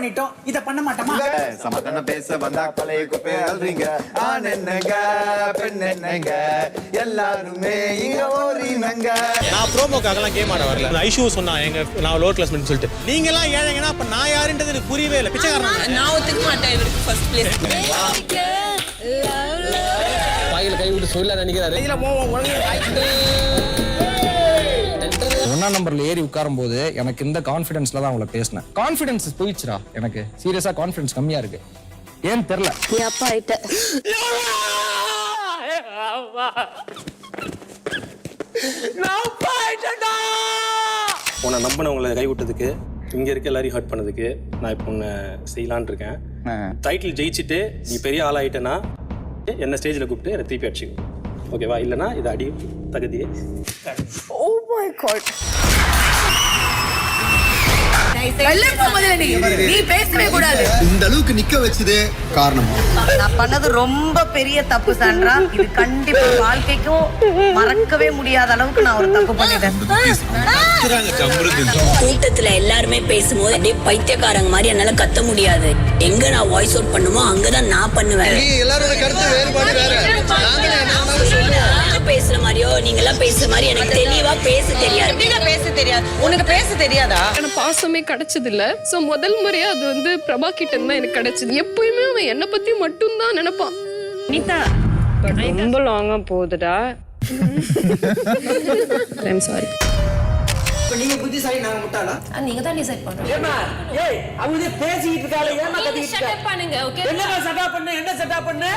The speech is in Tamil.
பண்ணிட்டோம், இத பண்ண மாட்டோமா? சமாதானம் பேச வந்தா பழைய குப்பையை அல்றீங்க. ஆண் என்னங்க பெண் என்னங்க எல்லாருமே இங்க ஓரினங்க. நான் ப்ரோமோக்காகலாம் கேம் ஆட வரல. ஐஷு சொன்னா நான் லோ கிளாஸ்மென்ட் சொல்லிட்டு நீங்க எல்லாம் ஏழைங்கன்னா அப்ப நான் யாருன்றது எனக்கு புரியவே இல்லை. பிச்சைக்காரன் நான் ஒத்துக்க மாட்டேன். இவருக்கு ஃபர்ஸ்ட் பிளேஸ் வாயில கை விட்டு சொல்ல நினைக்கிறாரு. இதுல ஒன்னா நம்பர்ல ஏறி உட்காரும் போது எனக்கு இந்த கான்ஃபிடன்ஸ்ல தான் அவங்கள பேசினேன். கான்ஃபிடன்ஸ் போயிடுச்சுடா எனக்கு. சீரியஸா கான்ஃபிடன்ஸ் கம்மியா இருக்கு. ஏன் தெரியல. நீ அப்பா ஆயிட்ட. உன்னை நம்பினவங்களை கை விட்டதுக்கு, இங்க இருக்க எல்லாரையும் ஹர்ட் பண்ணதுக்கு நான் இப்போ உன்னை செய்யலான் இருக்கேன். டைட்டில் ஜெயிச்சுட்டு நீ பெரிய ஆளாயிட்டேன்னா என்ன ஸ்டேஜில் கூப்பிட்டு என்னை திருப்பி அடிச்சுக்கோ. ஓகேவா? இல்லைன்னா இது அடி தகுதியே. Oh my God. நீ பேசவே கூடாது. இந்த அளவுக்கு நிக்க வச்சதே காரணமா? நான் பண்ணது ரொம்ப பெரிய தப்பு சாண்ட்ரா. இது கண்டிப்பா வாழ்க்கைக்கும் மறக்கவே முடியாத அளவுக்கு நான் ஒரு தப்பு பண்ணிட்டேன். கூட்டத்துல எல்லாருமே பேசும்போது அப்படியே பைத்தியக்காரங்க மாதிரி என்னால கத்த முடியாது. எங்க நான் வாய்ஸ் அவுட் பண்ணுமோ அங்கதான் நான் பண்ணுவேன். எல்லாரோட கருத்து வேறுபாடு வேற. பேசுற மாதிரியோ நீங்க எல்லாம் பேசுற மாதிரி எனக்கு தெளிவா பேச தெரியாது. உனக்கு பேச தெரியாதா? எனக்கு பாசமே கிடைச்சது இல்ல. சோ முதல் முறையா அது வந்து பிரபா கிட்ட இருந்தா எனக்கு கிடைச்சது. எப்பயுமே அவன் என்ன பத்தி மட்டும் தான் நினைப்பான். நீதா ரொம்ப லாங்கா போகுதுடா. I'm sorry. நீங்க புத்திசாலி, நாங்க முட்டாளா? நீங்க தான் டிசைட் பண்ணுங்க. ஏமா ஏய் அவங்க பேசிட்டு இருக்காளே, ஏமா கத்திட்டு இருக்க? பண்ணுங்க. ஓகே என்ன செட்டப் பண்ணு?